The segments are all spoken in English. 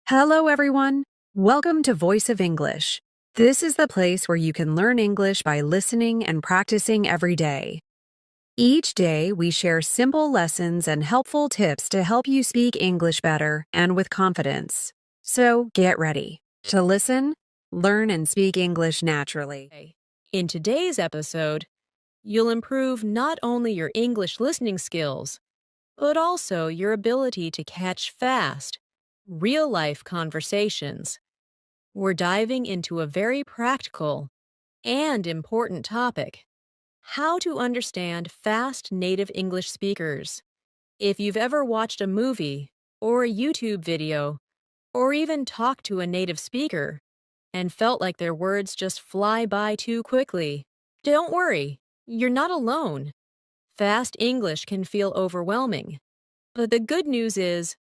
Hello, everyone. Welcome to Voice of English. This is the place where you can learn English by listening and practicing every day. Each day, we share simple lessons and helpful tips to help you speak English better and with confidence. So get ready to listen, learn, and speak English naturally. In today's episode, you'll improve not only your English listening skills, but also your ability to catch fast, real-life conversations. We're diving into a very practical and important topic: how to understand fast native English speakers. If you've ever watched a movie or a YouTube video, or even talked to a native speaker and felt like their words just fly by too quickly, don't worry, you're not alone. Fast English can feel overwhelming, but the good news is,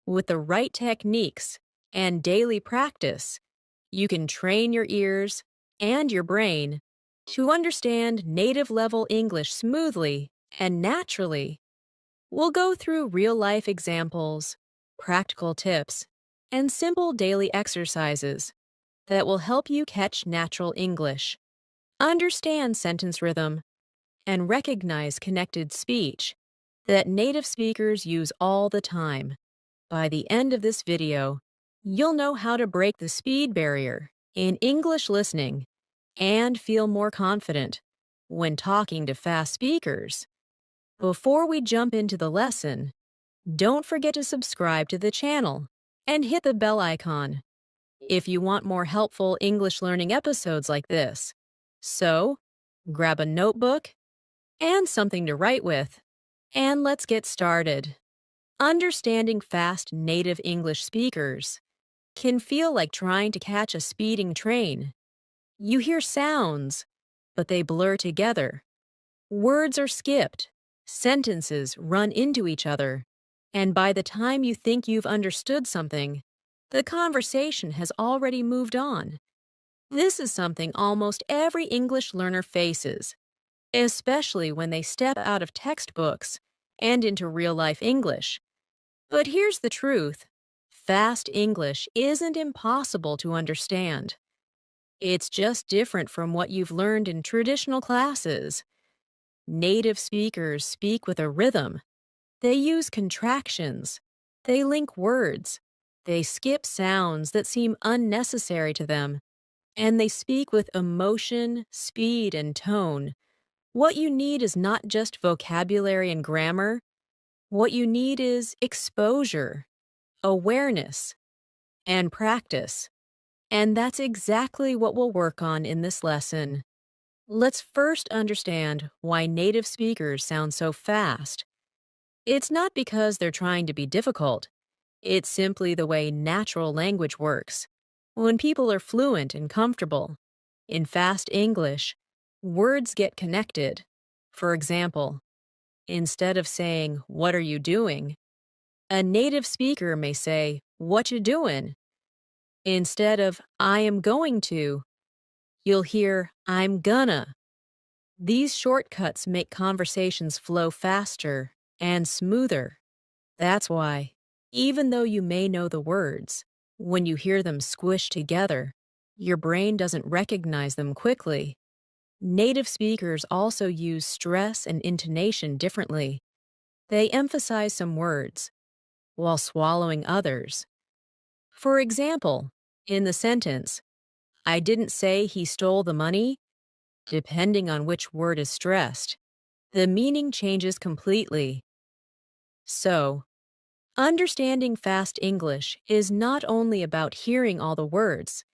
with the right techniques and daily practice, you can train your ears and your brain to understand native-level English smoothly and naturally. We'll go through real-life examples, practical tips, and simple daily exercises that will help you catch natural English, understand sentence rhythm, and recognize connected speech that native speakers use all the time. By the end of this video, you'll know how to break the speed barrier in English listening and feel more confident when talking to fast speakers. Before we jump into the lesson, don't forget to subscribe to the channel and hit the bell icon if you want more helpful English learning episodes like this. So, grab a notebook and something to write with, and let's get started. Understanding fast native English speakers can feel like trying to catch a speeding train. You hear sounds, but they blur together. Words are skipped, sentences run into each other, and by the time you think you've understood something, the conversation has already moved on. This is something almost every English learner faces, especially when they step out of textbooks and into real-life English. But here's the truth: fast English isn't impossible to understand. It's just different from what you've learned in traditional classes. Native speakers speak with a rhythm. They use contractions. They link words. They skip sounds that seem unnecessary to them. And they speak with emotion, speed, and tone. What you need is not just vocabulary and grammar. What you need is exposure, awareness, and practice. And that's exactly what we'll work on in this lesson. Let's first understand why native speakers sound so fast. It's not because they're trying to be difficult. It's simply the way natural language works. When people are fluent and comfortable in fast English, words get connected. For example, instead of saying, "What are you doing?" a native speaker may say, "What you doing?" Instead of "I am going to," you'll hear "I'm gonna." These shortcuts make conversations flow faster and smoother. That's why, even though you may know the words, when you hear them squished together, your brain doesn't recognize them quickly. Native speakers also use stress and intonation differently. They emphasize some words while swallowing others. For example, in the sentence, "I didn't say he stole the money," depending on which word is stressed, the meaning changes completely. So, understanding fast English is not only about hearing all the words,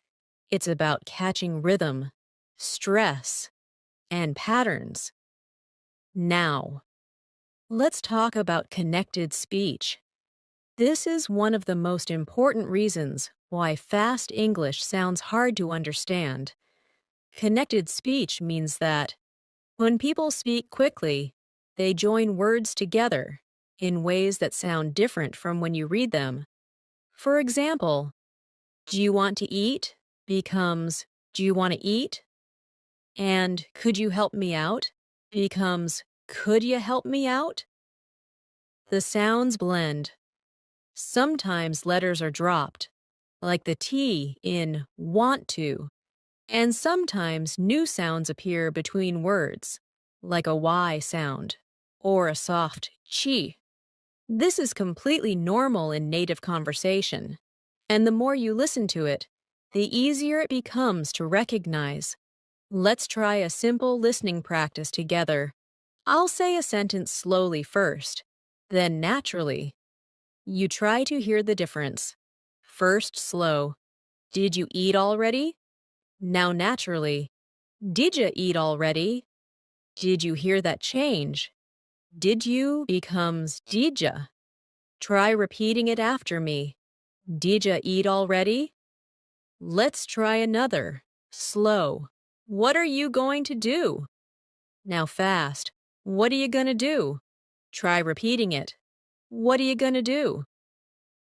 it's about catching rhythm, stress, and patterns. Now, let's talk about connected speech. This is one of the most important reasons why fast English sounds hard to understand. Connected speech means that when people speak quickly, they join words together in ways that sound different from when you read them. For example, "Do you want to eat?" becomes "Do you want to eat?" And "Could you help me out?" becomes "Could you help me out?" The sounds blend. Sometimes letters are dropped, like the T in want to, and sometimes new sounds appear between words, like a Y sound or a soft chi. This is completely normal in native conversation, and the more you listen to it, the easier it becomes to recognize. Let's try a simple listening practice together. I'll say a sentence slowly first, then naturally. You try to hear the difference. First slow. Did you eat already? Now naturally. Did you eat already? Did you hear that change? Did you becomes didja. Try repeating it after me. Did ya eat already? Let's try another. Slow. What are you going to do? Now fast. What are you gonna do? Try repeating it. What are you gonna do?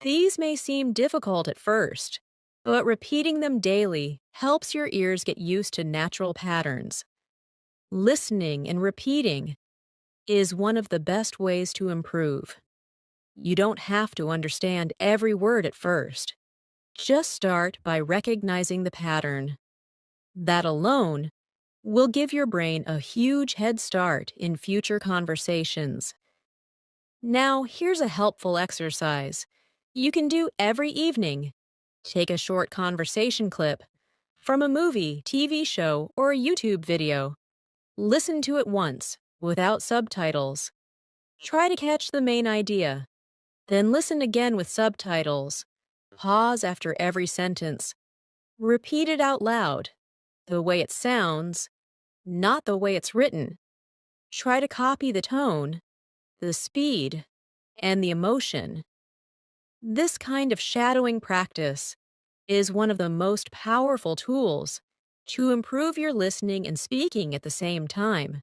These may seem difficult at first, but repeating them daily helps your ears get used to natural patterns. Listening and repeating is one of the best ways to improve. You don't have to understand every word at first. Just start by recognizing the pattern. That alone will give your brain a huge head start in future conversations. Now, here's a helpful exercise you can do every evening. Take a short conversation clip from a movie, TV show, or a YouTube video. Listen to it once, without subtitles. Try to catch the main idea. Then listen again with subtitles. Pause after every sentence. Repeat it out loud, the way it sounds, not the way it's written. Try to copy the tone, the speed, and the emotion. This kind of shadowing practice is one of the most powerful tools to improve your listening and speaking at the same time.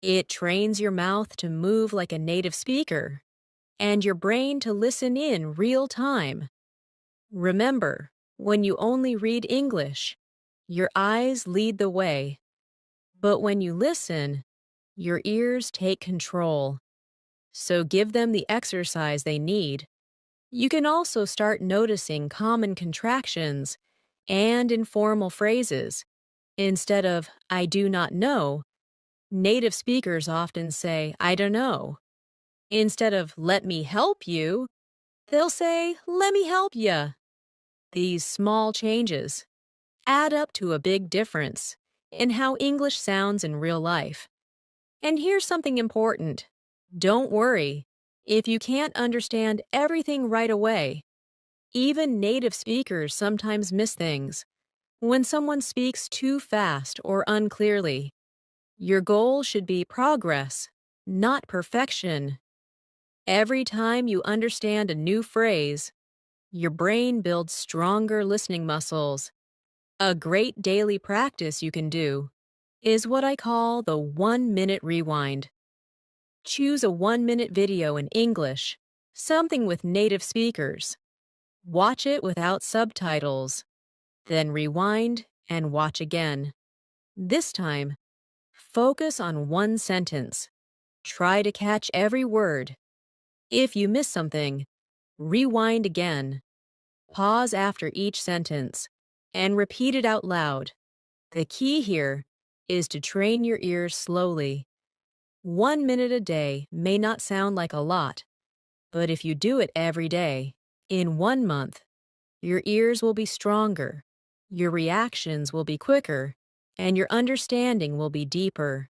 It trains your mouth to move like a native speaker and your brain to listen in real time. Remember, when you only read English, your eyes lead the way. But when you listen, your ears take control. So give them the exercise they need. You can also start noticing common contractions and informal phrases. Instead of, I do not know, native speakers often say, I don't know. Instead of, let me help you, they'll say, let me help ya. These small changes add up to a big difference in how English sounds in real life. And here's something important. Don't worry if you can't understand everything right away. Even native speakers sometimes miss things when someone speaks too fast or unclearly. Your goal should be progress, not perfection. Every time you understand a new phrase, your brain builds stronger listening muscles. A great daily practice you can do is what I call the 1-minute rewind. Choose a 1-minute video in English, something with native speakers. Watch it without subtitles. Then rewind and watch again. This time, focus on one sentence. Try to catch every word. If you miss something, rewind again. Pause after each sentence and repeat it out loud. The key here is to train your ears slowly. 1 minute a day may not sound like a lot, but if you do it every day, in 1 month, your ears will be stronger, your reactions will be quicker, and your understanding will be deeper.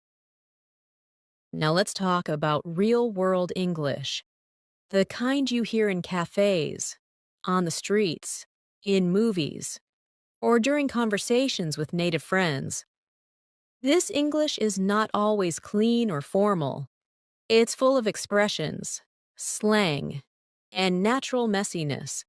Now let's talk about real-world English, the kind you hear in cafes, on the streets, in movies, or during conversations with native friends. This English is not always clean or formal. It's full of expressions, slang, and natural messiness.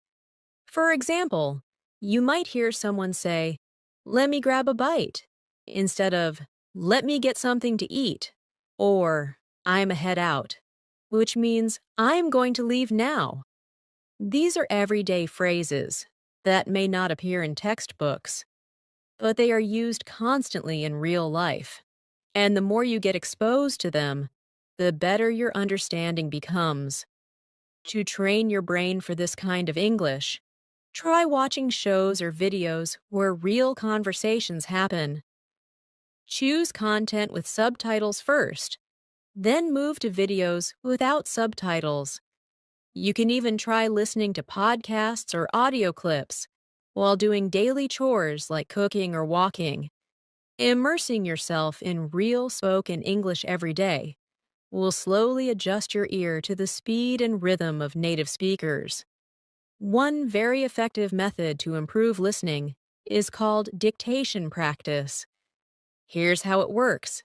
For example, you might hear someone say, let me grab a bite, instead of, let me get something to eat, or I'm a head out, which means I'm going to leave now. These are everyday phrases that may not appear in textbooks, but they are used constantly in real life. And the more you get exposed to them, the better your understanding becomes. To train your brain for this kind of English, Try watching shows or videos where real conversations happen. Choose content with subtitles first, then move to videos without subtitles. You can even try listening to podcasts or audio clips while doing daily chores like cooking or walking. Immersing yourself in real spoken English every day will slowly adjust your ear to the speed and rhythm of native speakers. One very effective method to improve listening is called dictation practice. Here's how it works.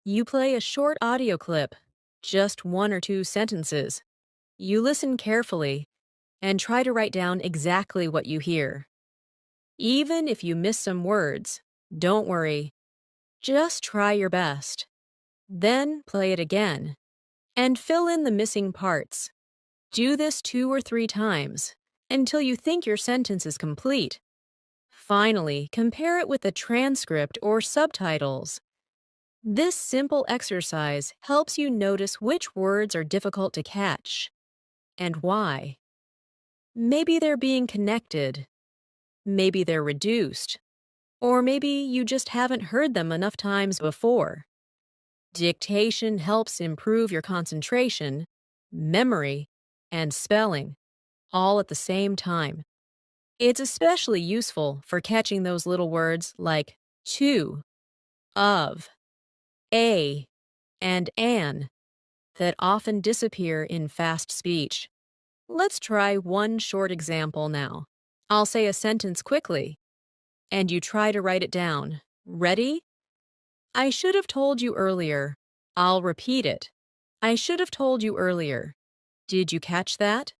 You play a short audio clip, just 1 or 2 sentences. You listen carefully and try to write down exactly what you hear. Even if you miss some words, don't worry. Just try your best. Then play it again and fill in the missing parts. Do this 2 or 3 times until you think your sentence is complete. Finally, compare it with a transcript or subtitles. This simple exercise helps you notice which words are difficult to catch and why. Maybe they're being connected, maybe they're reduced, or maybe you just haven't heard them enough times before. Dictation helps improve your concentration, memory, and spelling, all at the same time. It's especially useful for catching those little words like to, of, a, and an that often disappear in fast speech. Let's try one short example now. I'll say a sentence quickly, and you try to write it down. Ready? I should have told you earlier. I'll repeat it. I should have told you earlier. Did you catch that?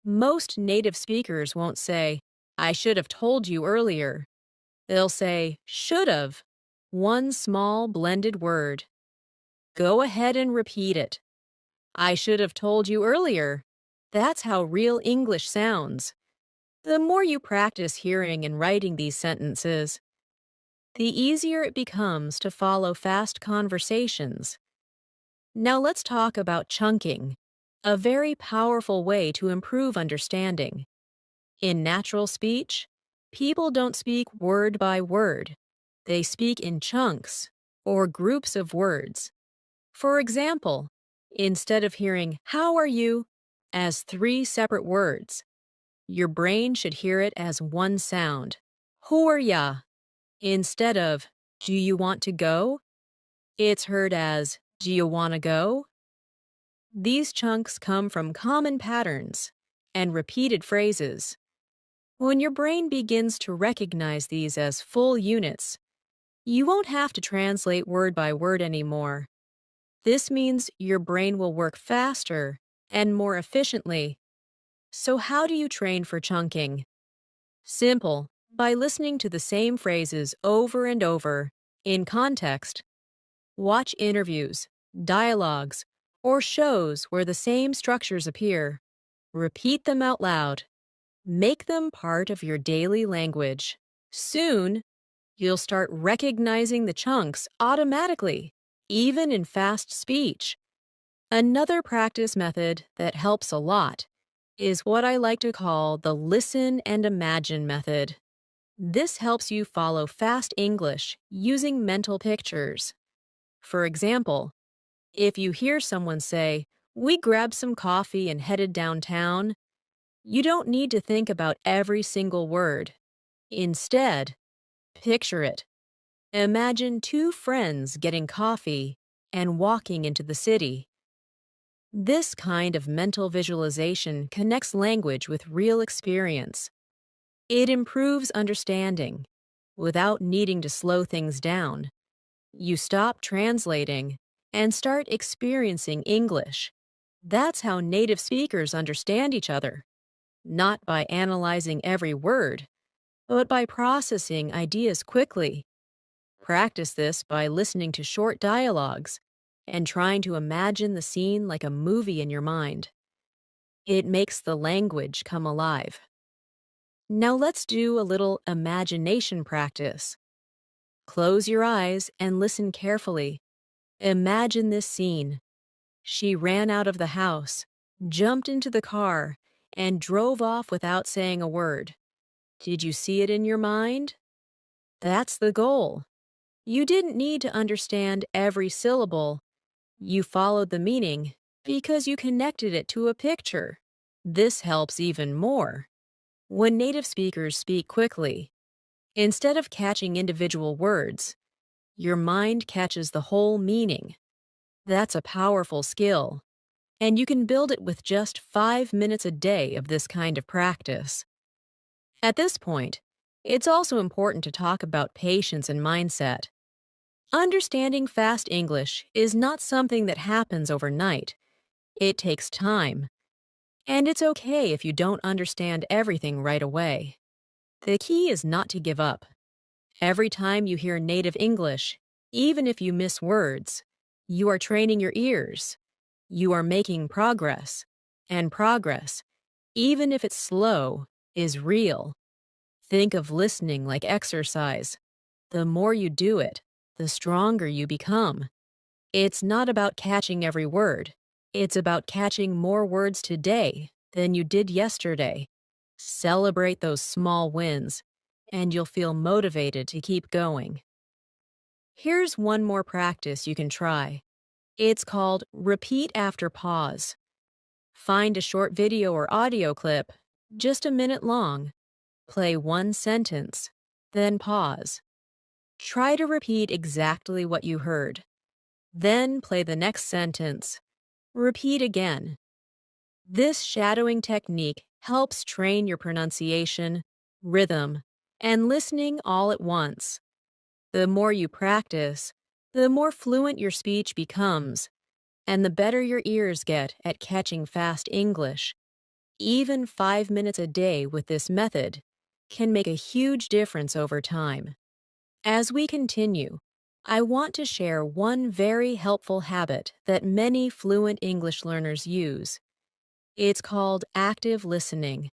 Most native speakers won't say, I should have told you earlier. They'll say, should have, one small blended word. Go ahead and repeat it. I should have told you earlier. That's how real English sounds. The more you practice hearing and writing these sentences, the easier it becomes to follow fast conversations. Now let's talk about chunking, a very powerful way to improve understanding. In natural speech, people don't speak word by word. They speak in chunks or groups of words. For example, instead of hearing "How are you?" as 3 separate words, your brain should hear it as one sound, "Who are ya?" Instead of "Do you want to go?" it's heard as "Do you want to go?" These chunks come from common patterns and repeated phrases. When your brain begins to recognize these as full units, you won't have to translate word by word anymore. This means your brain will work faster and more efficiently. So how do you train for chunking? Simple, by listening to the same phrases over and over, in context. Watch interviews, dialogues, or shows where the same structures appear. Repeat them out loud. Make them part of your daily language. Soon, you'll start recognizing the chunks automatically, even in fast speech. Another practice method that helps a lot is what I like to call the listen and imagine method. This helps you follow fast English using mental pictures. For example, if you hear someone say, "We grabbed some coffee and headed downtown," you don't need to think about every single word. Instead, picture it. Imagine 2 friends getting coffee and walking into the city. This kind of mental visualization connects language with real experience. It improves understanding without needing to slow things down. You stop translating and start experiencing English. That's how native speakers understand each other, not by analyzing every word, but by processing ideas quickly. Practice this by listening to short dialogues and trying to imagine the scene like a movie in your mind. It makes the language come alive. Now let's do a little imagination practice. Close your eyes and listen carefully. Imagine this scene. She ran out of the house, jumped into the car, and drove off without saying a word. Did you see it in your mind? That's the goal. You didn't need to understand every syllable. You followed the meaning because you connected it to a picture. This helps even more. When native speakers speak quickly, instead of catching individual words, your mind catches the whole meaning. That's a powerful skill, and you can build it with just 5 minutes a day of this kind of practice. At this point, it's also important to talk about patience and mindset. Understanding fast English is not something that happens overnight. It takes time, and it's okay if you don't understand everything right away. The key is not to give up. Every time you hear native English, even if you miss words, you are training your ears. You are making progress. And progress, even if it's slow, is real. Think of listening like exercise. The more you do it, the stronger you become. It's not about catching every word. It's about catching more words today than you did yesterday. Celebrate those small wins, and you'll feel motivated to keep going. Here's one more practice you can try. It's called repeat after pause. Find a short video or audio clip, just a minute long. Play one sentence, then pause. Try to repeat exactly what you heard. Then play the next sentence. Repeat again. This shadowing technique helps train your pronunciation, rhythm, and listening all at once. The more you practice, the more fluent your speech becomes, and the better your ears get at catching fast English. Even 5 minutes a day with this method can make a huge difference over time. As we continue, I want to share one very helpful habit that many fluent English learners use. It's called active listening.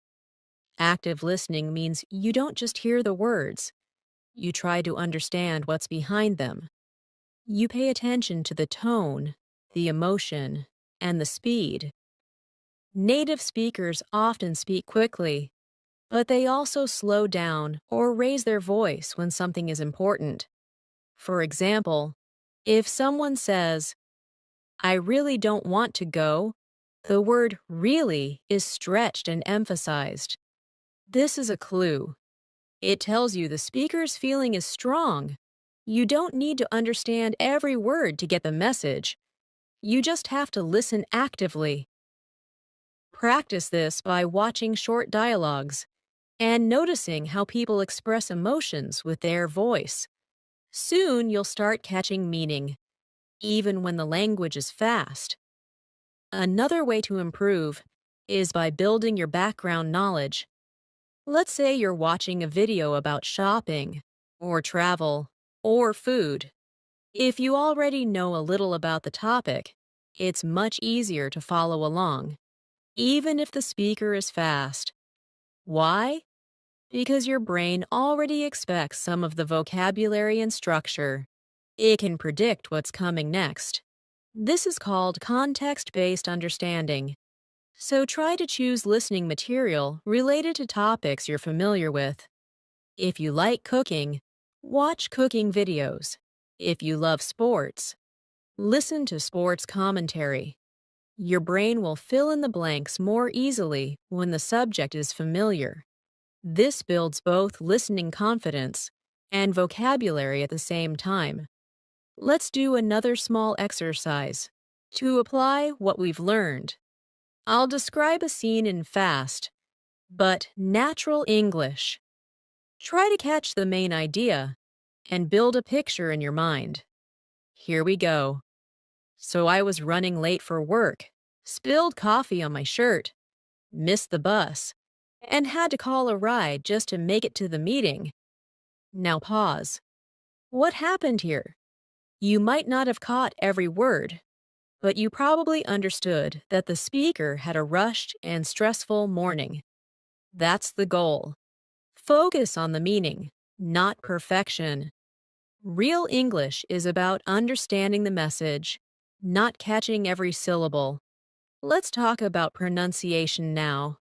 Active listening means you don't just hear the words. You try to understand what's behind them. You pay attention to the tone, the emotion, and the speed. Native speakers often speak quickly, but they also slow down or raise their voice when something is important. For example, if someone says, "I really don't want to go," the word really is stretched and emphasized. This is a clue. It tells you the speaker's feeling is strong. You don't need to understand every word to get the message. You just have to listen actively. Practice this by watching short dialogues and noticing how people express emotions with their voice. Soon you'll start catching meaning, even when the language is fast. Another way to improve is by building your background knowledge. Let's say you're watching a video about shopping, or travel, or food. If you already know a little about the topic, it's much easier to follow along, even if the speaker is fast. Why? Because your brain already expects some of the vocabulary and structure. It can predict what's coming next. This is called context-based understanding. So try to choose listening material related to topics you're familiar with. If you like cooking, watch cooking videos. If you love sports, listen to sports commentary. Your brain will fill in the blanks more easily when the subject is familiar. This builds both listening confidence and vocabulary at the same time. Let's do another small exercise to apply what we've learned. I'll describe a scene in fast, but natural English. Try to catch the main idea and build a picture in your mind. Here we go. So I was running late for work, spilled coffee on my shirt, missed the bus, and had to call a ride just to make it to the meeting. Now pause. What happened here? You might not have caught every word, but you probably understood that the speaker had a rushed and stressful morning. That's the goal. Focus on the meaning, not perfection. Real English is about understanding the message, not catching every syllable. Let's talk about pronunciation now.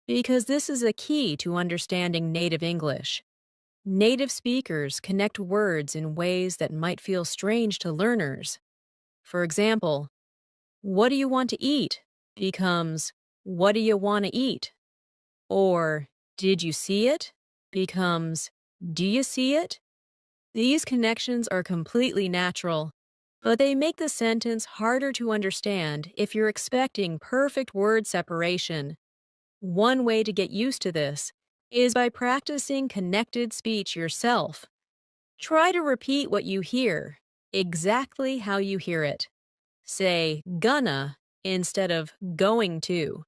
because this is a key to understanding native English. Native speakers connect words in ways that might feel strange to learners. For example, what do you want to eat becomes, what do you want to eat? Or, did you see it becomes, do you see it? These connections are completely natural, but they make the sentence harder to understand if you're expecting perfect word separation. One way to get used to this is by practicing connected speech yourself. Try to repeat what you hear, exactly how you hear it. Say gonna instead of going to.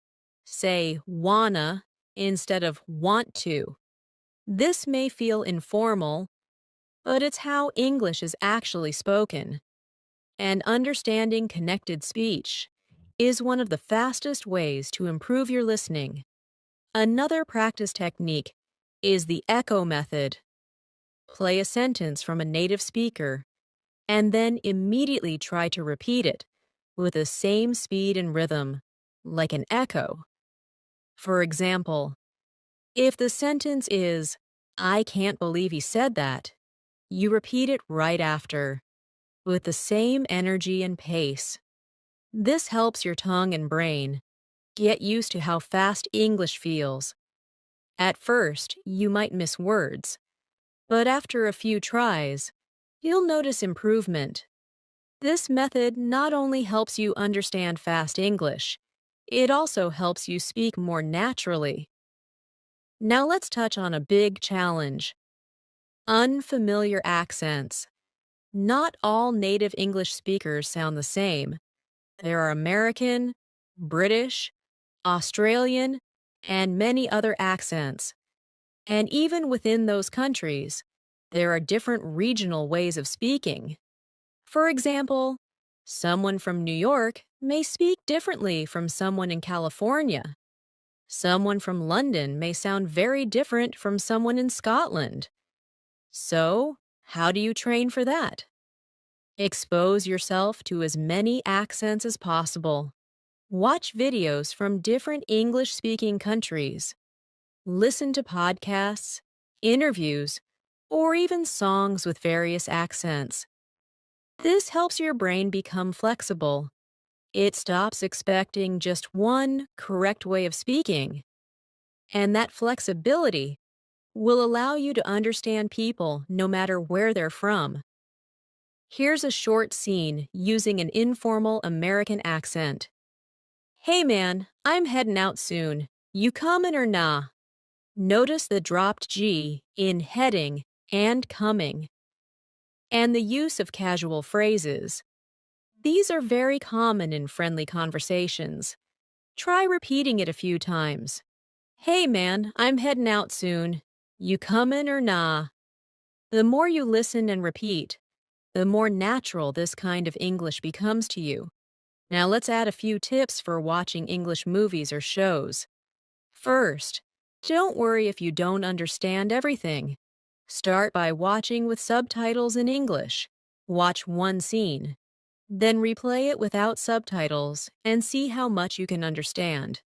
Say wanna instead of want to. This may feel informal, but it's how English is actually spoken. And understanding connected speech is one of the fastest ways to improve your listening. Another practice technique is the echo method. Play a sentence from a native speaker and then immediately try to repeat it with the same speed and rhythm, like an echo. For example, if the sentence is, I can't believe he said that, you repeat it right after, with the same energy and pace. This helps your tongue and brain get used to how fast English feels. At first, you might miss words, but after a few tries, you'll notice improvement. This method not only helps you understand fast English, it also helps you speak more naturally. Now let's touch on a big challenge: unfamiliar accents. Not all native English speakers sound the same. There are American, British, Australian, and many other accents. And even within those countries, there are different regional ways of speaking. For example, someone from New York may speak differently from someone in California. Someone from London may sound very different from someone in Scotland. So, how do you train for that? Expose yourself to as many accents as possible. Watch videos from different English-speaking countries. Listen to podcasts, interviews, or even songs with various accents. This helps your brain become flexible. It stops expecting just one correct way of speaking. And that flexibility will allow you to understand people no matter where they're from. Here's a short scene using an informal American accent. Hey man, I'm heading out soon. You comin' or nah? Notice the dropped G in heading and coming, and the use of casual phrases. These are very common in friendly conversations. Try repeating it a few times. Hey man, I'm heading out soon. You comin' or nah? The more you listen and repeat, the more natural this kind of English becomes to you. Now let's add a few tips for watching English movies or shows. First, don't worry if you don't understand everything. Start by watching with subtitles in English. Watch one scene. Then replay it without subtitles and see how much you can understand.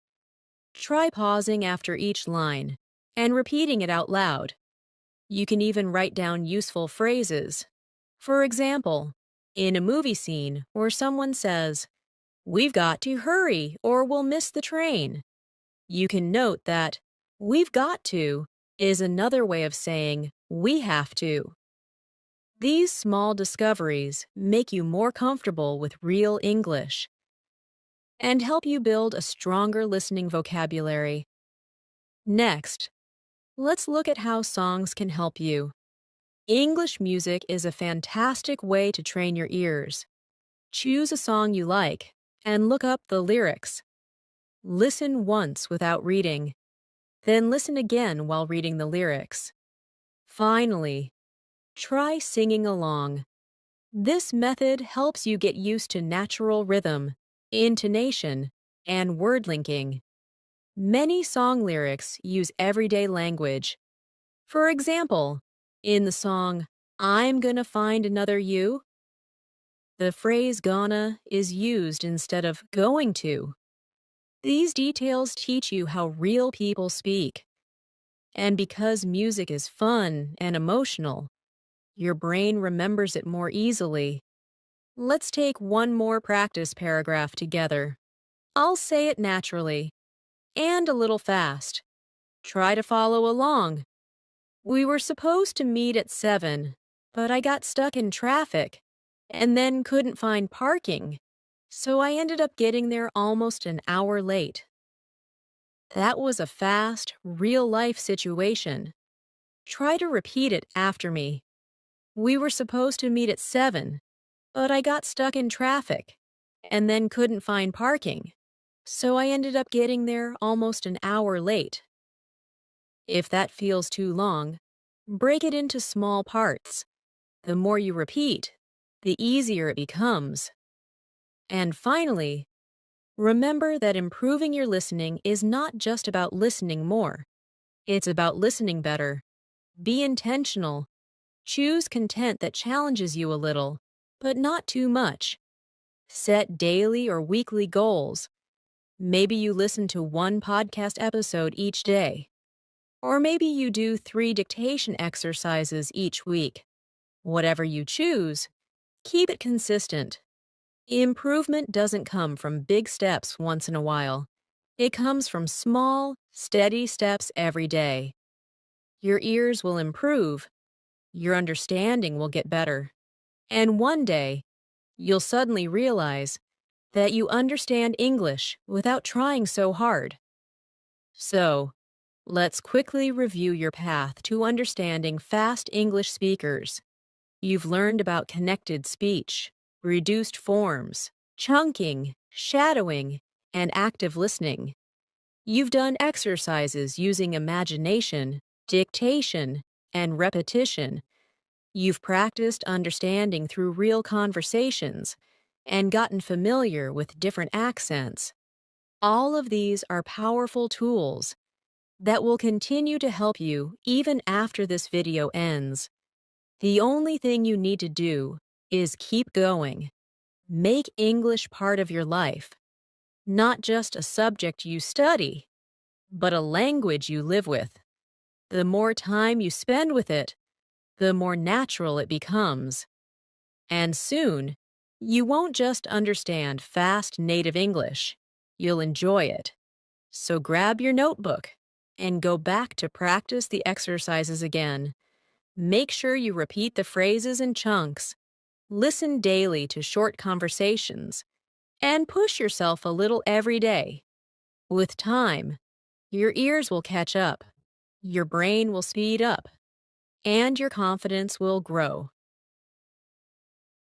Try pausing after each line and repeating it out loud. You can even write down useful phrases. For example, in a movie scene where someone says, "We've got to hurry or we'll miss the train," you can note that "we've got to" is another way of saying "we have to." These small discoveries make you more comfortable with real English and help you build a stronger listening vocabulary. Next, let's look at how songs can help you. English music is a fantastic way to train your ears. Choose a song you like and look up the lyrics. Listen once without reading, then listen again while reading the lyrics. Finally, try singing along. This method helps you get used to natural rhythm, intonation, and word linking. Many song lyrics use everyday language. For example, in the song, "I'm Gonna Find Another You," the phrase gonna is used instead of going to. These details teach you how real people speak. And because music is fun and emotional, your brain remembers it more easily. Let's take one more practice paragraph together. I'll say it naturally and a little fast. Try to follow along. We were supposed to meet at 7, but I got stuck in traffic and then couldn't find parking, so I ended up getting there almost an hour late. That was a fast, real-life situation. Try to repeat it after me. We were supposed to meet at 7, but I got stuck in traffic and then couldn't find parking, so I ended up getting there almost an hour late. If that feels too long, break it into small parts. The more you repeat, the easier it becomes. And finally, remember that improving your listening is not just about listening more. It's about listening better. Be intentional. Choose content that challenges you a little, but not too much. Set daily or weekly goals. Maybe you listen to one podcast episode each day. Or maybe you do 3 dictation exercises each week. Whatever you choose, keep it consistent. Improvement doesn't come from big steps once in a while. It comes from small, steady steps every day. Your ears will improve. Your understanding will get better. And one day, you'll suddenly realize that you understand English without trying so hard. So, let's quickly review your path to understanding fast English speakers. You've learned about connected speech, reduced forms, chunking, shadowing, and active listening. You've done exercises using imagination, dictation, and repetition. You've practiced understanding through real conversations and gotten familiar with different accents. All of these are powerful tools that will continue to help you even after this video ends. The only thing you need to do is keep going. Make English part of your life, not just a subject you study, but a language you live with. The more time you spend with it, the more natural it becomes. And soon, you won't just understand fast native English, you'll enjoy it. So grab your notebook and go back to practice the exercises again. Make sure you repeat the phrases in chunks. Listen daily to short conversations. And push yourself a little every day. With time, your ears will catch up, your brain will speed up, and your confidence will grow.